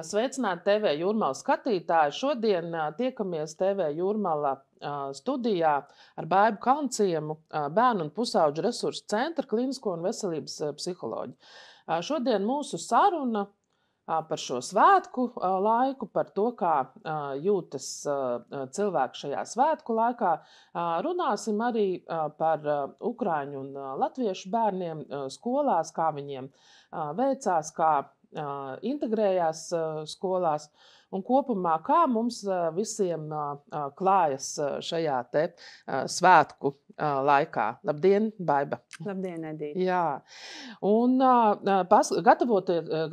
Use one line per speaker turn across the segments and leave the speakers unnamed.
Sveicināti TV Jūrmala skatītāji. Šodien tiekamies TV Jūrmala studijā ar Baibu Kalnciemu, Bērnu un pusauģu resursu centra klinisko un veselības psiholoģu. Šodien mūsu saruna par šo svētku laiku, par to, kā jūtas cilvēki šajā svētku laikā. Runāsim arī par ukraiņu un latviešu bērniem skolās, kā viņiem veicās, kā integrējās skolās un kopumā, kā mums visiem klājas šajā te svētku laikā. Labdien, Baiba!
Labdien, Edīte!
Jā, un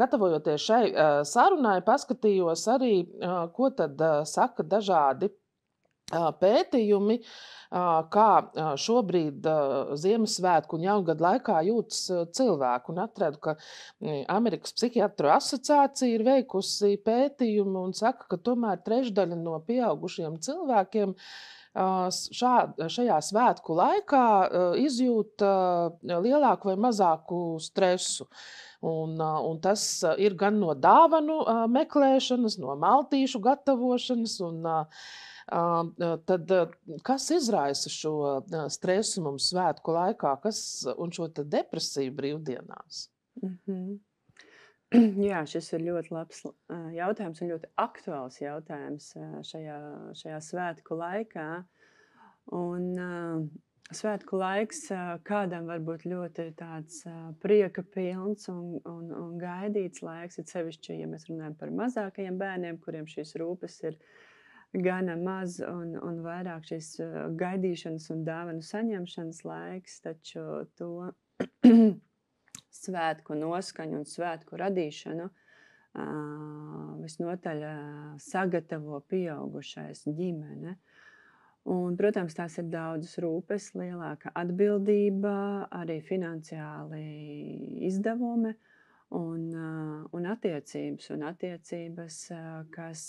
gatavojoties šai sarunai, paskatījos arī, ko tad saka dažādi pētījumi, kā šobrīd Ziemassvētku un Jaungada laikā jūtas cilvēku. Un atradu, ka Amerikas psihiatru asociācija ir veikusi pētījumu un saka, ka tomēr trešdaļa no pieaugušiem cilvēkiem šajā svētku laikā izjūt lielāku vai mazāku stresu. Un tas ir gan no dāvanu meklēšanas, no maltīšu gatavošanas, un tad kas izraisa šo stresu mums svētku laikā, un šo depresiju brīvdienās?
Jā, šis ir ļoti labs jautājums un ļoti aktuāls jautājums šajā svētku laikā. Un svētku laiks kādam var būt ļoti tāds prieka pilns un gaidīts laiks, it sevišķi, ja mēs runājam par mazākajiem bērniem, kuriem šīs rūpes ir gana maz un vairāk šīs gaidīšanas un dāvanu saņemšanas laiks, taču to svētku noskaņu un svētku radīšanu visnotaļ sagatavo pieaugušais ģimene. Un, protams, tās ir daudzas rūpes, lielāka atbildība, arī finansiāli izdevumi un attiecības, kas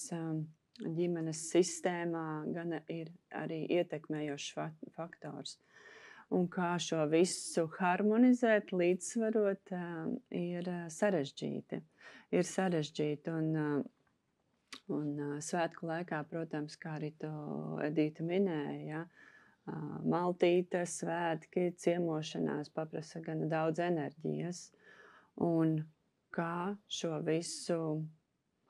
ģimenes sistēmā gan ir arī ietekmējošs faktors. Un kā šo visu harmonizēt, līdzsvarot, ir sarežģīti. Un svētku laikā, protams, kā arī to Edīte minēja, maltīte, svētki, ciemošanās paprasa gan daudz enerģijas. Un kā šo visu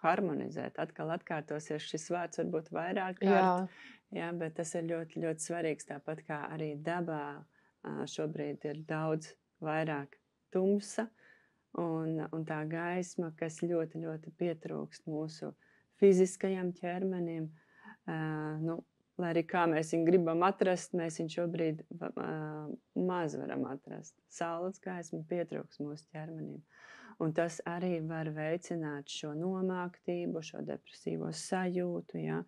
harmonizēt. Atkal atkārtosies šis vārds varbūt vairāk kārt, jā, bet tas ir ļoti, ļoti svarīgs, tāpat kā arī dabā šobrīd ir daudz vairāk tumsa un tā gaisma, kas ļoti, ļoti pietrūkst mūsu fiziskajam ķermenim. Lai arī kā mēs viņu gribam atrast, mēs viņu šobrīd maz varam atrast. Saules gaisma pietrūkst mūsu ķermenim. Un tas arī var veicināt šo nomāktību, šo depresīvo sajūtu, ja?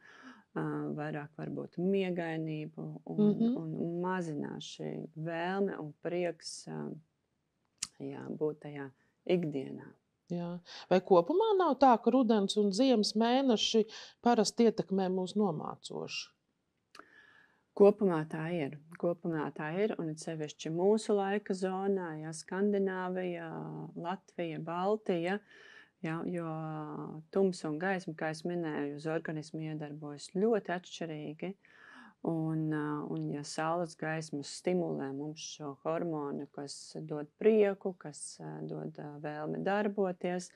Vairāk varbūt miegainību un mazinās šī vēlme un prieks būt tajā ikdienā.
Jā. Vai kopumā nav tā, ka rudens un ziemas mēneši parasti ietekmē mūs nomācoši?
Kopumā tā ir, un it sevišķi mūsu laika zonā, ja, Skandināvija, Latvija, Baltija, ja, jo tums un gaisma, kā es minēju, uz organismu iedarbojas ļoti atšķirīgi, un ja saules gaismas stimulē mums šo hormonu, kas dod prieku, kas dod vēlmi darboties,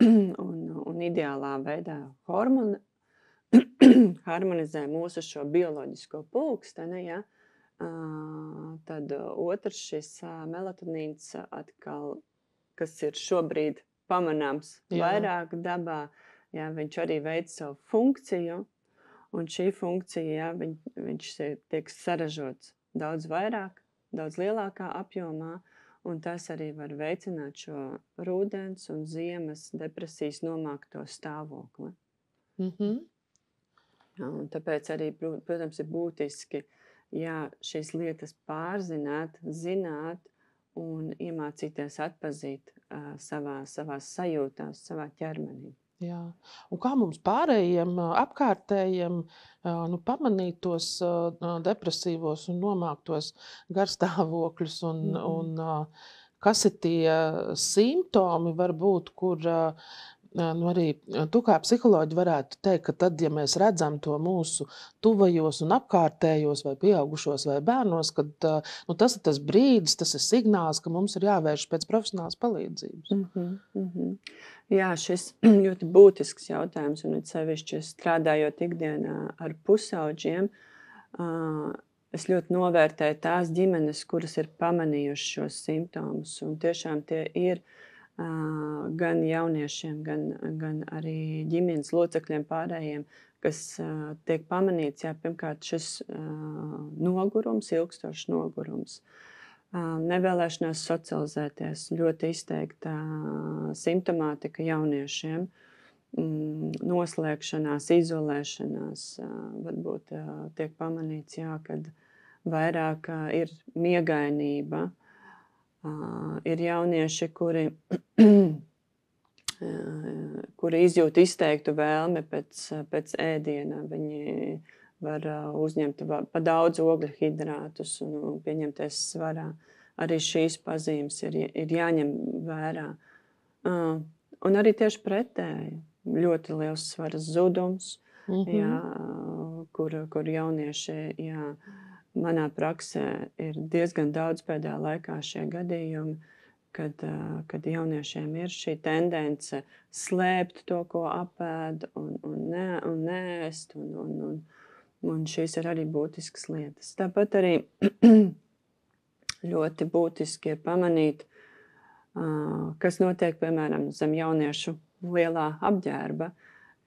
un ideālā veidā harmonizē mūsu šo bioloģisko pulksteni, ja? Tad otrs šis melatonīns atkal, kas ir šobrīd pamanāms vairāk dabā, ja? Viņš arī veic savu funkciju, un šī funkcija, ja, viņš tiek saražots daudz vairāk, daudz lielākā apjomā, un tas arī var veicināt šo rudens un ziemas depresijas nomākto stāvokli. Un tāpēc arī, protams, ir būtiski, šīs lietas pārzināt, zināt un iemācīties atpazīt savās sajūtās, savā ķermenī.
Jā. Un kā mums pārējiem apkārtējiem pamanīt tos depresīvos un nomāktos garstāvokļus un kas ir tie simptomi, varbūt, kur arī tu kā psiholoģi varētu teikt, ka tad, ja mēs redzam to mūsu tuvajos un apkārtējos vai pieaugušos vai bērnos, kad tas ir tas brīdis, tas ir signāls, ka mums ir jāvērš pēc profesionālas palīdzības.
Jā, šis ļoti būtisks jautājums, un it sevišķi strādājot ikdienā ar pusauģiem, es ļoti novērtēju tās ģimenes, kuras ir pamanījušas šos simptomus, un tiešām tie ir gan jauniešiem, gan arī ģimenes locekļiem pārējiem, kas tiek pamanīts, pirmkārt šis nogurums, ilgstošs nogurums, nevēlēšanās socializēties, ļoti izteikta simptomātika jauniešiem, noslēgšanās, izolēšanās, varbūt tiek pamanīts, kad vairāk ir miegainība, ir jaunieši, kuri izjūt izteiktu vēlmi pēc ēdiena. Viņi var uzņemt pa daudz ogļu hidrātus un pieņemties svarā. Arī šīs pazīmes ir jāņem vērā. Un arī tieši pretēji. Ļoti liels svaras zudums, kur jaunieši, manā praksē ir diezgan daudz pēdējā laikā šie gadījumi, kad jauniešiem ir šī tendence slēpt to, ko apēd, un neēst, un šīs ir arī būtiskas lietas. Tāpat arī ļoti būtiski ir pamanīt, kas notiek, piemēram, zem jauniešu lielā apģērba,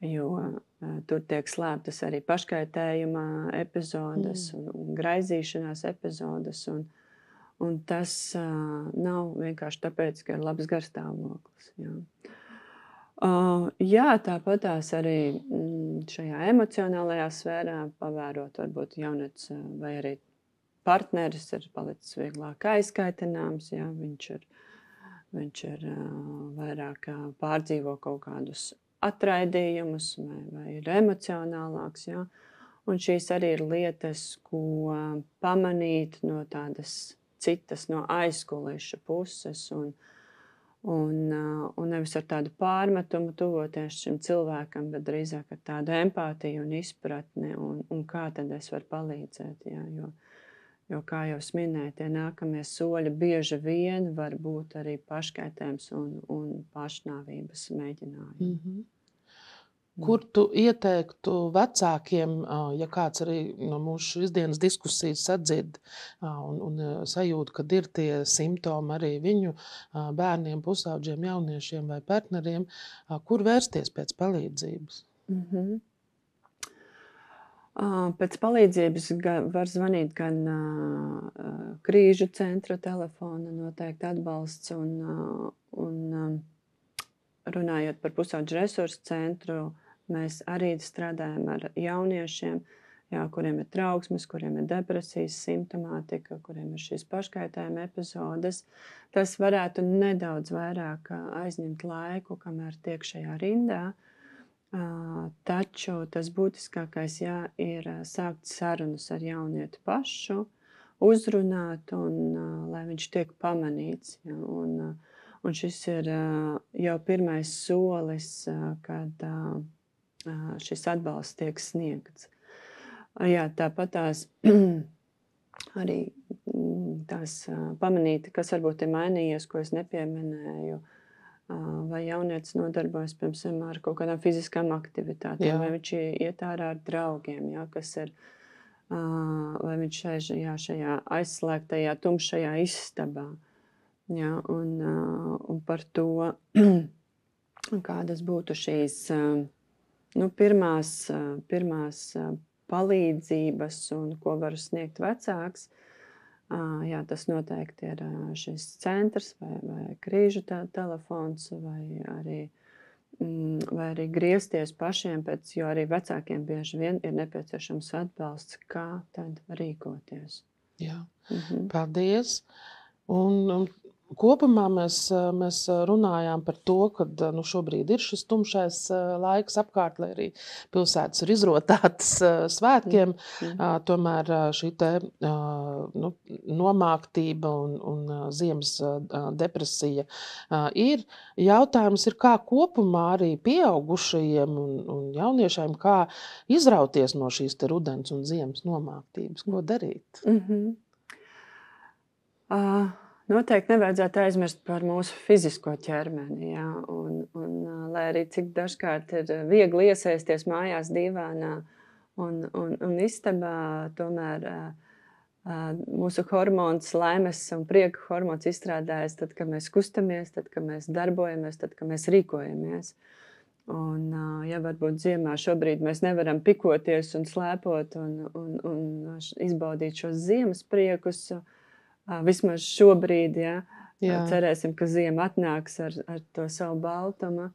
jo tur tiek slēptas arī paškaitējuma epizodes un graizīšanās epizodes, un tas nav vienkārši tāpēc, ka ir labs garstāvoklis. Tāpatās arī šajā emocionālajā sfērā pavērot, varbūt jaunietis vai arī partneris ir palicis vieglāk aizkaitināms, viņš ir vairāk pārdzīvo kaut kādus atraidījumus vai ir emocionālāks. Un šīs arī ir lietas, ko pamanīt no tādas citas, no aizkulišu puses un nevis ar tādu pārmetumu tuvoties šim cilvēkam, bet drīzāk ar tādu empātiju un izpratni un kā tad es varu palīdzēt. Jo, kā jau es minēju, tie nākamie soļi bieži vien var būt arī paškaitējums un pašnāvības mēģinājumi.
Kur tu ieteiktu vecākiem, ja kāds arī no mūsu šīsdienas diskusijas sadzird un sajūt, kad ir tie simptomi arī viņu bērniem, pusauģiem, jauniešiem vai partneriem, kur vērsties pēc palīdzības?
Pēc palīdzības var zvanīt gan krīžu centra telefona, noteikti atbalsts, un runājot par pusauģu resursu centru, mēs arī strādājam ar jauniešiem, kuriem ir trauksmes, kuriem ir depresijas simptomātika, kuriem ir šīs paškaitējuma epizodes. Tas varētu nedaudz vairāk aizņemt laiku, kamēr tiek šajā rindā. Taču tas būtiskākais ir sākt sarunas ar jaunieti pašu, uzrunāt, lai viņš tiek pamanīts. Un šis ir jau pirmais solis, kad šis atbalsts tiek sniegts. Tāpat tās arī tās pamanīt, kas varbūt ir mainījies, ko es nepieminēju, vai jaunietis nodarbojas, piemēram, ar kaut kādām fiziskām aktivitātēm, vai viņš iet ārā ar draugiem, kas ir, vai viņš šajā aizslēgtajā, tumšajā istabā. Un par to, kādas būtu šīs pirmās palīdzības un ko var sniegt vecāks. Tas noteikti ir šis centrs vai krīžu telefons, vai arī griezties pašiem pēc, jo arī vecākiem bieži vien ir nepieciešams atbalsts, kā tad rīkoties.
Paldies! Un Kopumā mēs runājām par to, ka šobrīd ir šis tumšais laiks apkārt, lai arī pilsētas ir izrotātas svētkiem. Tomēr šī te nomāktība un ziemas depresija ir. Jautājums ir, kā kopumā arī pieaugušajiem un jauniešiem, kā izrauties no šīs te rudens un ziemas nomāktības, ko darīt?
Noteikti nevajadzētu aizmirst par mūsu fizisko ķermeni. Ja? Lai arī cik dažkārt ir viegli iesaisties mājās dīvānā un istabā, tomēr mūsu hormons, laimes un prieka hormons izstrādājas tad, kad mēs kustamies, tad, kad mēs darbojamies, tad, kad mēs rīkojamies. Un, ja varbūt ziemā šobrīd mēs nevaram pikoties un slēpot un izbaudīt šos ziemas priekus, vismaz šobrīd, cerēsim, ka ziema atnāks ar to savu baltumu.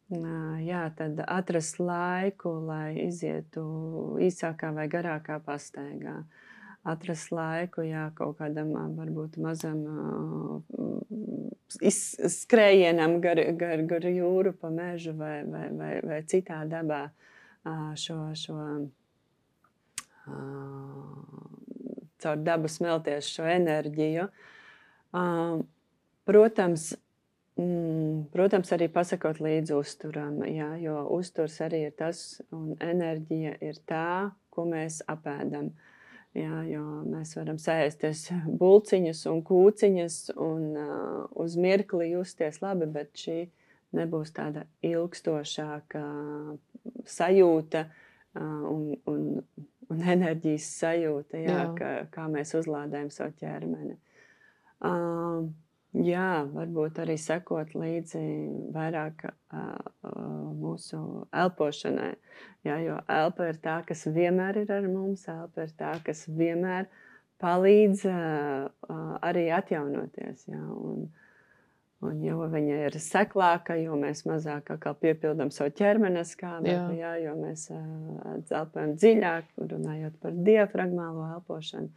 Tad atrast laiku, lai izietu īsākā vai garākā pastaigā. Atrast laiku, kaut kādam varbūt mazam skrējienam gar jūru pa mežu vai citā dabā šo caur dabu smelties šo enerģiju. Protams, arī pasakot līdzi uzturam, jo uzturs arī ir tas, un enerģija ir tā, ko mēs apēdam. Jo mēs varam sēsties bulciņas un kūciņas un uz mirkli justies labi, bet šī nebūs tāda ilgstošāka sajūta un enerģijas sajūta, kā mēs uzlādējam savu ķermeni. Varbūt arī sekot līdzi vairāk mūsu elpošanai, jo elpa ir tā, kas vienmēr ir ar mums, elpa ir tā, kas vienmēr palīdz arī atjaunoties. Un jo viņa ir seklāka, jo mēs mazāk piepildam savu ķermenes skābekli, jo mēs elpojam dziļāk, runājot par diafragmālo elpošanu,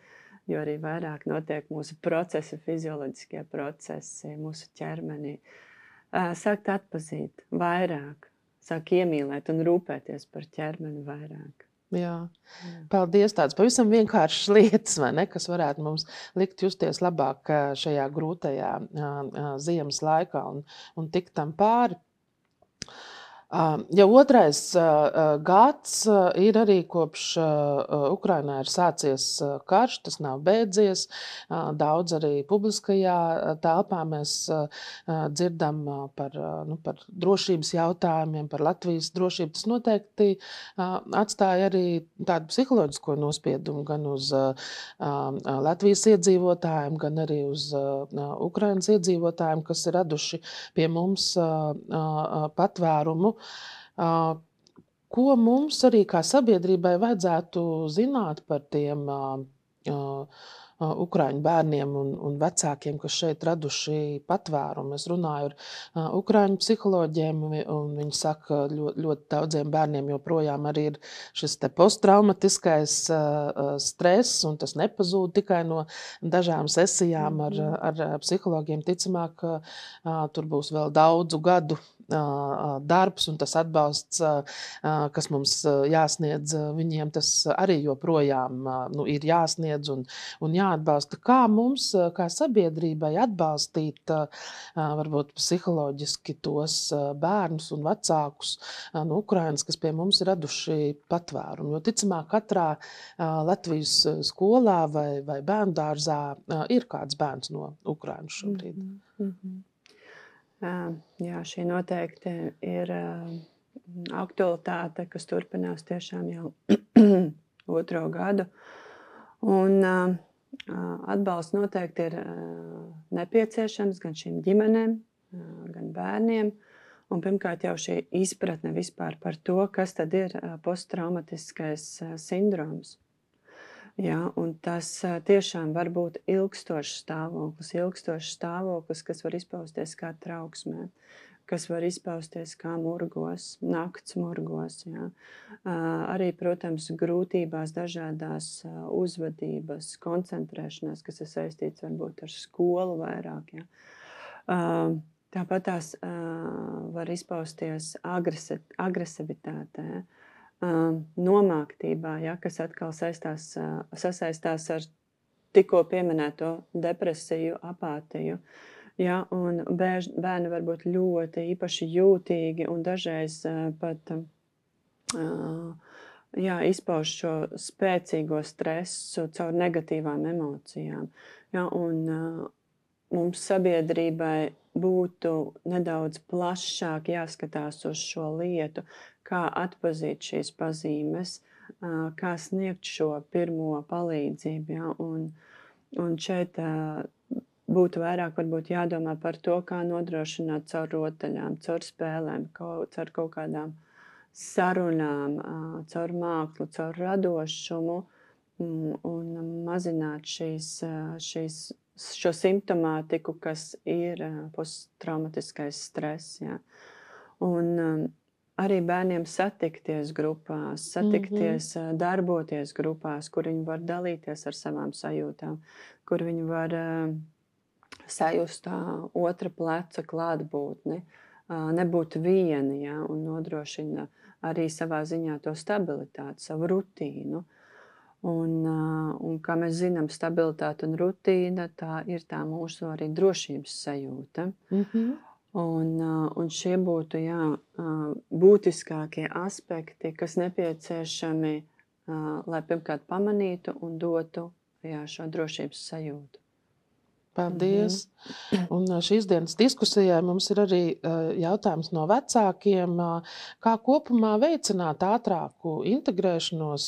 jo arī vairāk notiek mūsu procesi, fizioloģiskie procesi mūsu ķermenī. Sākt atpazīt vairāk, sāk iemīlēt un rūpēties par ķermeni vairāk.
Jā. Paldies, tādas pavisam vienkāršas lietas, vai ne, kas varētu mums likt justies labāk šajā grūtajā ziemas laikā un tikt tam pāri. Jau otrais gads ir arī kopš Ukrainā ir sācies karš, tas nav beidzies. Daudz arī publiskajā telpā mēs dzirdam par drošības jautājumiem, par Latvijas drošību. Tas noteikti atstāja arī tādu psiholoģisko nospiedumu gan uz Latvijas iedzīvotājiem, gan arī uz Ukrainas iedzīvotājiem, kas ir raduši pie mums patvērumu. Ko mums arī kā sabiedrībai vajadzētu zināt par tiem ukraiņu bērniem un vecākiem, kas šeit raduši patvērumu? Es runāju ar ukraiņu psiholoģiem, un viņi saka, ļoti daudziem bērniem joprojām arī ir šis te posttraumatiskais stress, un tas nepazūd tikai no dažām sesijām ar psihologiem. Ticamāk, tur būs vēl daudzu gadu darbs un tas atbalsts, kas mums jāsniedz viņiem, tas arī joprojām ir jāsniedz un jāatbalsta. Kā mums, kā sabiedrībai, atbalstīt varbūt psiholoģiski tos bērnus un vecākus no Ukrainas, kas pie mums ir raduši patvērumu? Jo ticamāk, katrā Latvijas skolā vai bērndārzā ir kāds bērns no Ukrainas šobrīd.
Jā, šī noteikti ir aktualitāte, kas turpinās tiešām jau otro gadu. Un atbalsts noteikti ir nepieciešams gan šīm ģimenēm, gan bērniem. Un pirmkārt jau šī izpratne vispār par to, kas tad ir posttraumatiskais sindroms. Un tas tiešām var būt ilgstošs stāvoklis, kas var izpausties kā trauksmē, kas var izpausties kā murgos, nakts murgos. Arī, protams, grūtībās dažādās uzvedības, koncentrēšanās, kas ir saistīts varbūt ar skolu vairāk. Tāpat tās var izpausties agresivitātē, nomāktībā, ja, kas atkal sasaistās ar tikko pieminēto depresiju, apātiju. Ja, un bērni var būt ļoti īpaši jūtīgi un dažreiz pat izpauž šo spēcīgo stresu caur negatīvām emocijām. Ja, un mums sabiedrībai būtu nedaudz plašāk jāskatās uz šo lietu, kā atpazīt šīs pazīmes, kā sniegt šo pirmo palīdzību. Ja, un šeit būtu vairāk varbūt jādomā par to, kā nodrošināt caur rotaļām, caur spēlēm, caur kaut kādām sarunām, caur mākslu, caur radošumu un mazināt šo simptomātiku, kas ir posttraumatiskais stress. Ja. Un arī bērniem satikties grupās, darboties grupās, kur viņi var dalīties ar savām sajūtām, kur viņi var sajust otra pleca klātbūtni, nebūt vieni, ja, un nodrošina arī savā ziņā to stabilitāti, savu rutīnu. Un kā mēs zinām, stabilitāte un rutīna, tā ir tā mūsu arī drošības sajūta. Un šie būtu būtiskākie aspekti, kas nepieciešami, lai pirmkārt pamanītu un dotu šo drošības sajūtu.
Paldies! Un šīs dienas diskusijai mums ir arī jautājums no vecākiem, kā kopumā veicināt ātrāku integrēšanos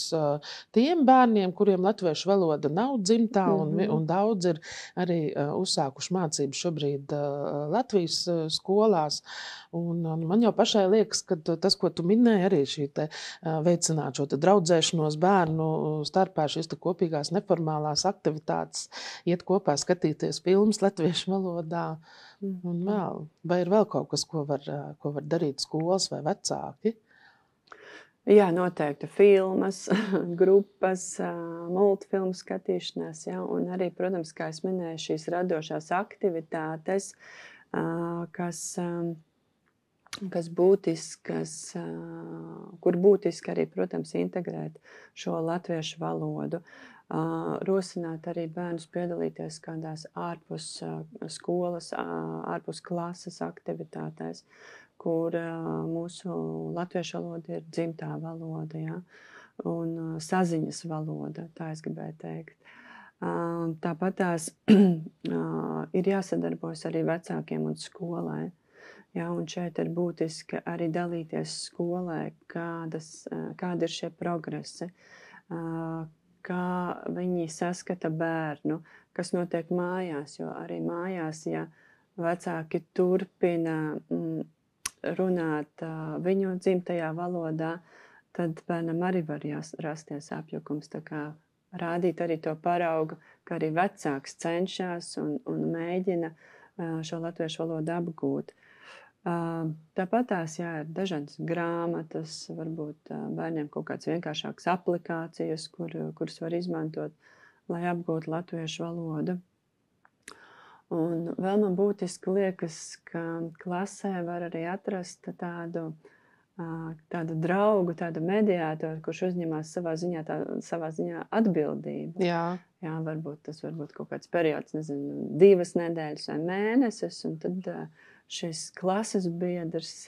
tiem bērniem, kuriem latviešu valoda nav dzimtā, un daudz ir arī uzsākuši mācības šobrīd Latvijas skolās. Un man jau pašai liekas, ka tas, ko tu minēji, arī šī veicināt šo draudzēšanos bērnu starpā, šīs kopīgās neformālās aktivitātes, iet kopā skatīties filmas latviešu valodā un vēl. Vai ir vēl kaut kas, ko var darīt skolas vai vecāki?
Jā, noteikti filmas, grupas, multfilmu skatīšanās, ja, un arī, protams, kā es minēju, šīs radošās aktivitātes, kas būtiskas, kur būtiski arī, protams, integrēt šo latviešu valodu. Rosināt arī bērnus piedalīties kādās ārpus skolas, ārpus klases aktivitātēs, kur mūsu latviešu valoda ir dzimtā valoda, ja? Un saziņas valoda, tā es gribēju teikt. Tāpat tās ir jāsadarbojas arī vecākiem un skolai. Ja, un šeit ir būtiski arī dalīties skolai, kādi ir šie progresi, kā viņi saskata bērnu, kas notiek mājās, jo arī mājās, ja vecāki turpina runāt viņu dzimtajā valodā, tad bērnam arī var rasties apjukums. Tā kā rādīt arī to paraugu, ka arī vecāks cenšas un mēģina šo latviešu valodu apgūt. Tāpat tās ir dažādas grāmatas, varbūt bērniem kaut kādas vienkāršākas aplikācijas, kuras var izmantot, lai apgūtu latviešu valodu. Un vēl man būtiski liekas, ka klasē var arī atrast tādu draugu, tādu mediātoru, kurš uzņemās savā ziņā atbildību.
Jā,
varbūt tas var būt kaut kāds periods, 2 nedēļas vai mēnesis, un tad šis klases biedrs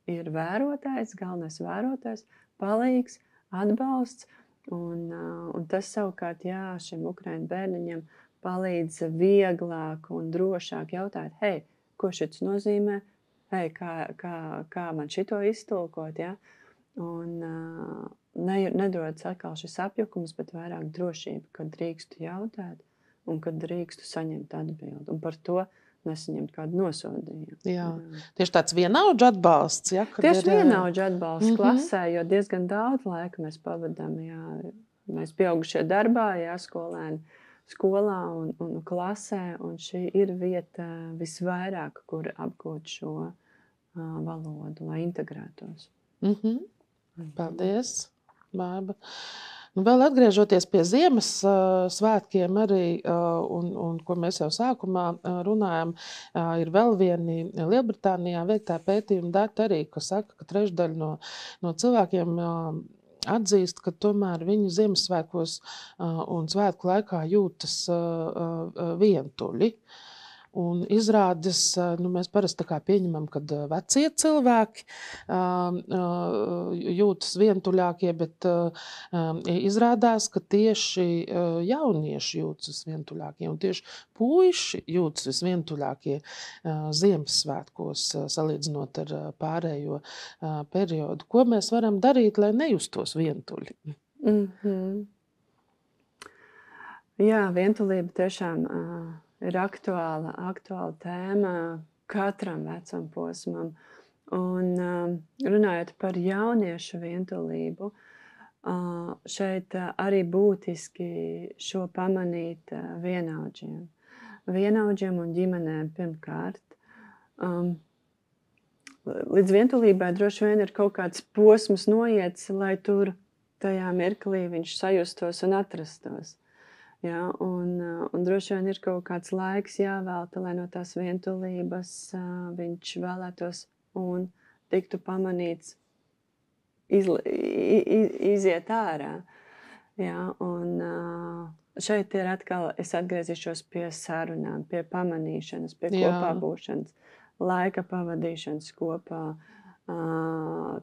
ir vērotājs, galvenais vērotājs, palīgs, atbalsts, un tas savukārt, šiem ukraiņu bērniņiem palīdz vieglāk un drošāk jautāt, hei, ko šis nozīmē, hei, kā man šito iztulkot, ja? Un nedodas atkal šis apjukums, bet vairāk drošība, kad drīkstu jautāt un kad drīkstu saņemt atbildi. Un par to nesaņemt kādu nosodījumu.
Jā. Tieši tāds vienaudžu atbalsts. Ja,
vienaudžu atbalsts klasē, jo diezgan daudz laika mēs pavadām. Mēs pieaugušie darbā, skolēni skolā un klasē, un šī ir vieta visvairāk, kur apgūt šo valodu, lai integrētos.
Paldies, Baiba. Nu, vēl atgriežoties pie ziemas svētkiem arī, un ko mēs jau sākumā runājam, ir vēl vieni Lielbritānijā veiktā pētījuma dati arī, kas saka, ka trešdaļa no cilvēkiem atzīst, ka tomēr viņi Ziemassvētkos un svētku laikā jūtas vientuļi. Un izrādes, mēs parasti tā kā pieņemam, kad vecie cilvēki jūtas vientuļākie, bet izrādās, ka tieši jaunieši jūtas vientuļākie, un tieši puiši jūtas visvientuļākie Ziemassvētkos, salīdzinot ar pārējo periodu. Ko mēs varam darīt, lai nejustos vientuļi?
Jā, vientulība tiešām ir aktuāla tēma katram vecuma posmam. Un runājot par jauniešu vientulību, šeit arī būtiski šo pamanīt vienaudžiem un ģimenēm pirmkārt. Līdz vientulībai droši vien ir kaut kāds posms noiets, lai tur tajā mirklī viņš sajustos un atrastos. Ja, un droši vien ir kaut kāds laiks jāvelta, lai no tās vientulības viņš vēlētos un tiktu pamanīts iziet ārā. Ja, un šeit ir atkal, es atgriezīšos pie sarunām, pie pamanīšanas, pie kopā būšanas, laika pavadīšanas kopā.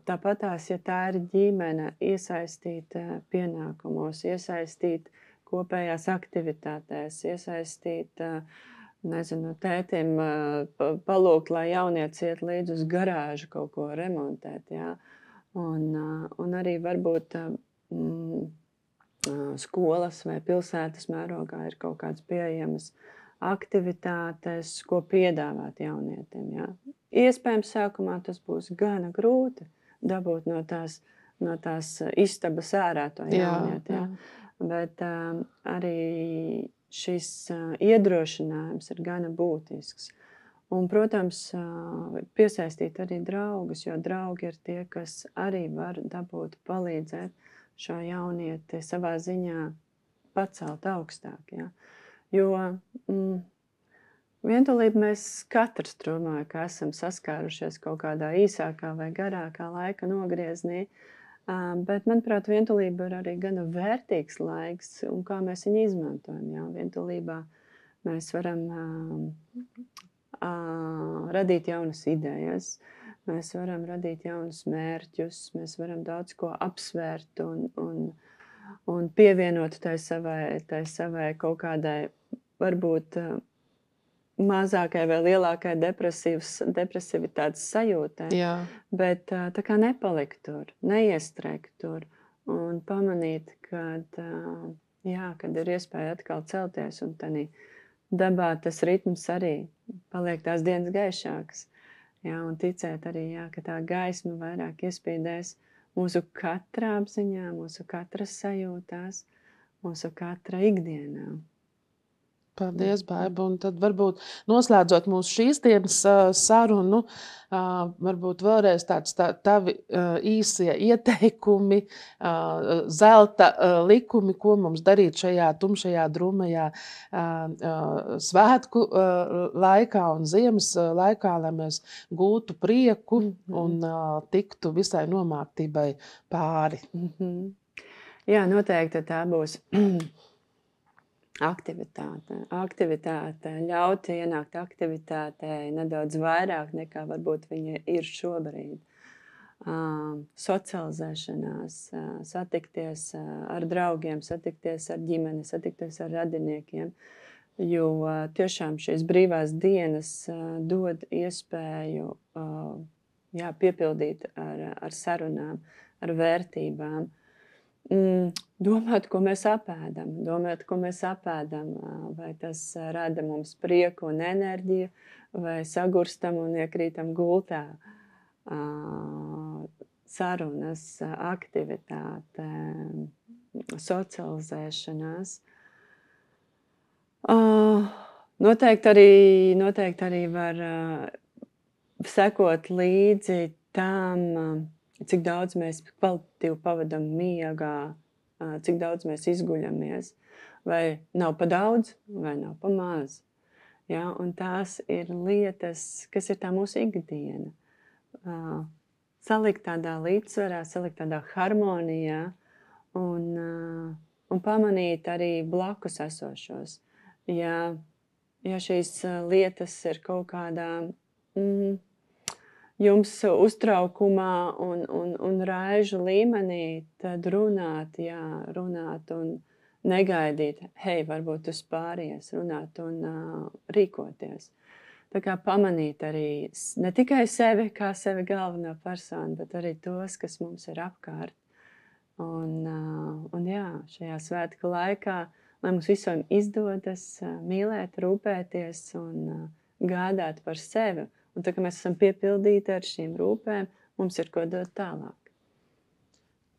Tāpatās, ja tā ir ģimene, iesaistīt pienākumos, iesaistīt kopējās aktivitātēs, iesaistīt, tētim palūgt, lai jaunietis iet līdz uz garāžu kaut ko remontēt, jā. Un arī varbūt skolas vai pilsētas mērogā ir kaut kādas pieejamas aktivitātes, ko piedāvāt jaunietim, jā. Iespējams, sākumā tas būs gana grūti dabūt no tās istabas ārā to jaunieti, jā. Bet arī šis iedrošinājums ir gana būtisks. Un, protams, piesaistīt arī draugus, jo draugi ir tie, kas arī var dabūt palīdzēt šo jaunieti savā ziņā pacelt augstāk. Ja? Jo vientulību mēs katrs, domāju, ka esam saskārušies kaut kādā īsākā vai garākā laika nogrieznī. Bet, manuprāt, vientulība ir arī gana vērtīgs laiks, un kā mēs viņu izmantojam. Jā. Vientulībā mēs varam radīt jaunas idejas, mēs varam radīt jaunus mērķus, mēs varam daudz ko apsvērt un pievienot tai savai kaut kādai, varbūt mazākai vai lielākai depresivitātes sajūtai, bet tā kā nepalikt tur, neiestrēgt tur un pamanīt, kad ir iespēja atkal celties un tādī dabā tas ritms arī paliek tās dienas gaišākas. Jā, un ticēt arī, ka tā gaisma vairāk iespīdēs mūsu katra apziņā, mūsu katras sajūtās, mūsu katra ikdienā.
Paldies, Baiba. Un tad varbūt noslēdzot mūsu šīs dienas sarunu, varbūt vēlreiz tavi īsie ieteikumi, zelta likumi, ko mums darīt šajā tumšajā, drūmajā svētku laikā un ziemas laikā, lai mēs gūtu prieku un tiktu visai nomāktībai pāri.
Jā, noteikti tā būs aktivitāte, ļaut ienākt aktivitātei nedaudz vairāk nekā varbūt viņa ir šobrīd. Socializēšanās, satikties ar draugiem, satikties ar ģimeni, satikties ar radiniekiem, jo tiešām šīs brīvās dienas dod iespēju piepildīt ar sarunām, ar vērtībām. Domāt, ko mēs apēdam, vai tas rada mums prieku un enerģiju, vai sagurstam un iekrītam gultā. Sarunas, aktivitāte, socializēšanās. Noteikti arī var sekot līdzi tam, cik daudz mēs kvalitatīvi pavadam miegā, cik daudz mēs izguļamies. Vai nav pa daudz, vai nav pa maz. Ja? Un tās ir lietas, kas ir tā mūsu ikdiena. Salikt tādā līdzsvarā, salikt tādā harmonijā un pamanīt arī blakus esošos. Ja šīs lietas ir kaut kādā jums uztraukumā un raižu līmenī, tad runāt un negaidīt, hei, varbūt tu spāries, runāt un rīkoties. Tā kā pamanīt arī ne tikai sevi, kā sevi galveno personu, bet arī tos, kas mums ir apkārt. Un jā, šajā svētku laikā, lai mums visiem izdodas mīlēt, rūpēties un gādāt par sevi. Un tā kā mēs esam piepildīti ar šīm rūpēm, mums ir ko dot tālāk.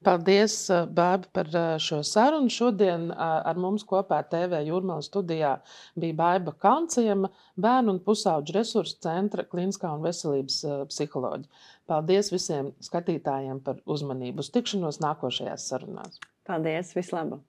Paldies, Baiba, par šo sarunu. Šodien ar mums kopā TV Jūrmala studijā bija Baiba Kalnciema, Bērnu un pusauģu resursu centra klīniskā un veselības psiholoģe. Paldies visiem skatītājiem par uzmanību. Uz tikšanos nākošajās sarunās.
Paldies, vislabāk!